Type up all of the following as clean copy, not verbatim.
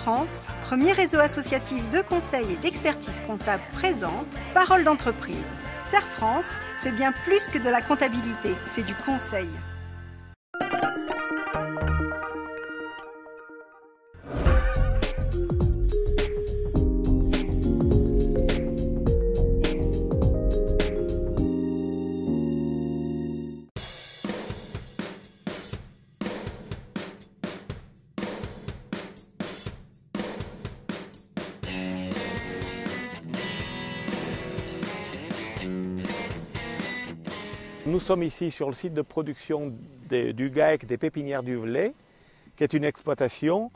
France, premier réseau associatif de conseil et d'expertise comptable présente Parole d'entreprise. Serre France, c'est bien plus que de la comptabilité, c'est du conseil. Nous sommes ici sur le site de production du GAEC des Pépinières du Velay, qui est une exploitation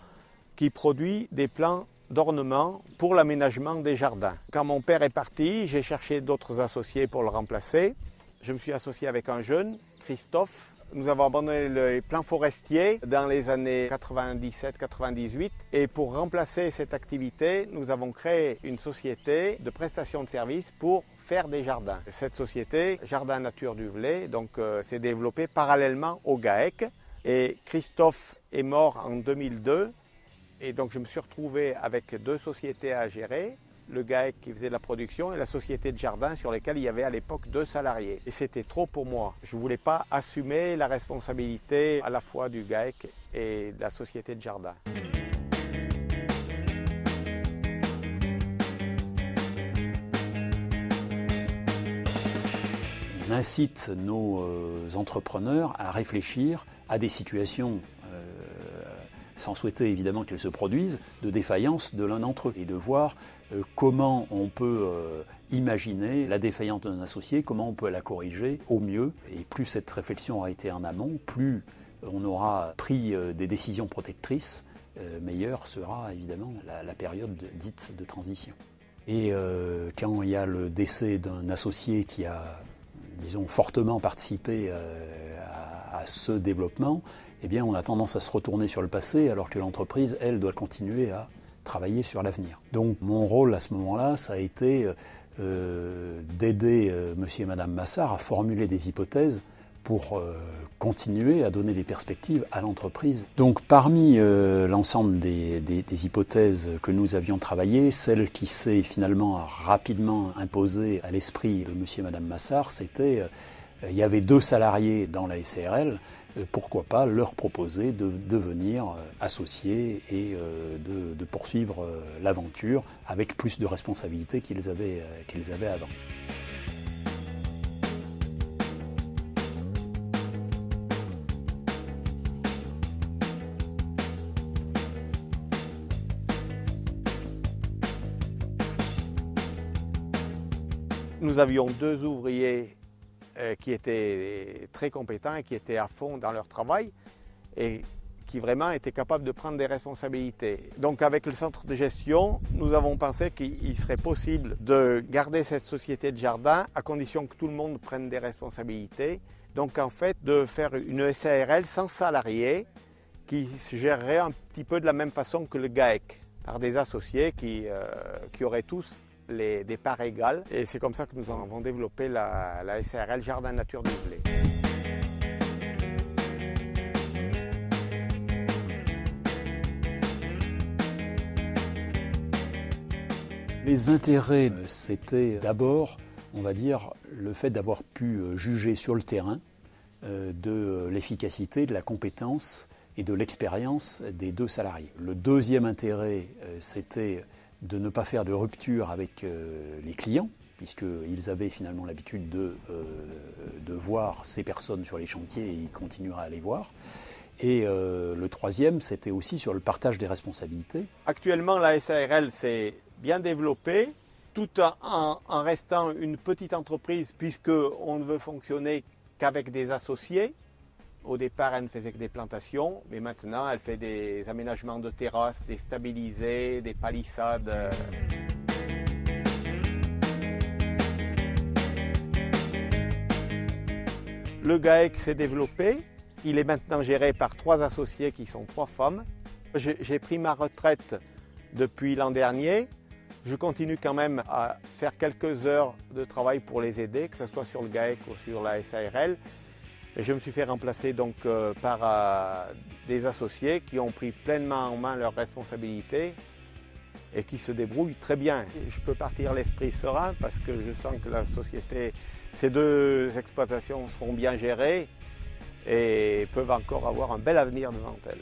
qui produit des plants d'ornement pour l'aménagement des jardins. Quand mon père est parti, j'ai cherché d'autres associés pour le remplacer. Je me suis associé avec un jeune, Christophe. Nous avons abandonné les plants forestiers dans les années 97-98 et pour remplacer cette activité, nous avons créé une société de prestation de services pour faire des jardins. Cette société, Jardin Nature du Velay, s'est développée parallèlement au GAEC et Christophe est mort en 2002 et donc je me suis retrouvé avec deux sociétés à gérer. Le GAEC qui faisait de la production et la société de jardin sur lesquelles il y avait à l'époque 2 salariés. Et c'était trop pour moi. Je ne voulais pas assumer la responsabilité à la fois du GAEC et de la société de jardin. On incite nos entrepreneurs à réfléchir à des situations sans souhaiter évidemment qu'elles se produisent, de défaillance de l'un d'entre eux et de voir comment on peut imaginer la défaillance d'un associé, comment on peut la corriger au mieux. Et plus cette réflexion aura été en amont, plus on aura pris des décisions protectrices, meilleure sera évidemment la période dite de transition. Et quand il y a le décès d'un associé qui a, disons, fortement participé à ce développement, eh bien, on a tendance à se retourner sur le passé alors que l'entreprise, elle, doit continuer à travailler sur l'avenir. Donc mon rôle à ce moment-là, ça a été d'aider monsieur et madame Massard à formuler des hypothèses pour continuer à donner des perspectives à l'entreprise. Donc parmi l'ensemble des hypothèses que nous avions travaillées, celle qui s'est finalement rapidement imposée à l'esprit de monsieur et madame Massard, c'était il y avait 2 salariés dans la SARL, pourquoi pas leur proposer de devenir associés et de poursuivre l'aventure avec plus de responsabilités qu'ils avaient avant. Nous avions 2 ouvriers qui étaient très compétents et qui étaient à fond dans leur travail et qui vraiment étaient capables de prendre des responsabilités. Donc avec le centre de gestion, nous avons pensé qu'il serait possible de garder cette société de jardin à condition que tout le monde prenne des responsabilités. Donc en fait de faire une SARL sans salariés qui se gérerait un petit peu de la même façon que le GAEC, par des associés qui auraient tous des parts égales. Et c'est comme ça que nous avons développé la SARL Jardin Nature du Velay. Les intérêts, c'était d'abord, on va dire, le fait d'avoir pu juger sur le terrain de l'efficacité, de la compétence et de l'expérience des 2 salariés. Le deuxième intérêt, c'était de ne pas faire de rupture avec les clients, puisqu'ils avaient finalement l'habitude de voir ces personnes sur les chantiers et ils continueraient à les voir. Et le troisième, c'était aussi sur le partage des responsabilités. Actuellement, la SARL s'est bien développée, tout en restant une petite entreprise, puisqu'on ne veut fonctionner qu'avec des associés. Au départ, elle ne faisait que des plantations, mais maintenant, elle fait des aménagements de terrasses, des stabilisés, des palissades. Le GAEC s'est développé. Il est maintenant géré par 3 associés qui sont 3 femmes. J'ai pris ma retraite depuis l'an dernier. Je continue quand même à faire quelques heures de travail pour les aider, que ce soit sur le GAEC ou sur la SARL. Et je me suis fait remplacer donc par des associés qui ont pris pleinement en main leurs responsabilités et qui se débrouillent très bien. Je peux partir l'esprit serein parce que je sens que la société, ces deux exploitations seront bien gérées et peuvent encore avoir un bel avenir devant elles.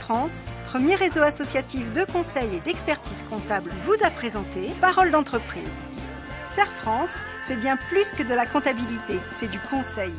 France, premier réseau associatif de conseil et d'expertise comptable, vous a présenté Parole d'entreprise. Serre France, c'est bien plus que de la comptabilité, c'est du conseil.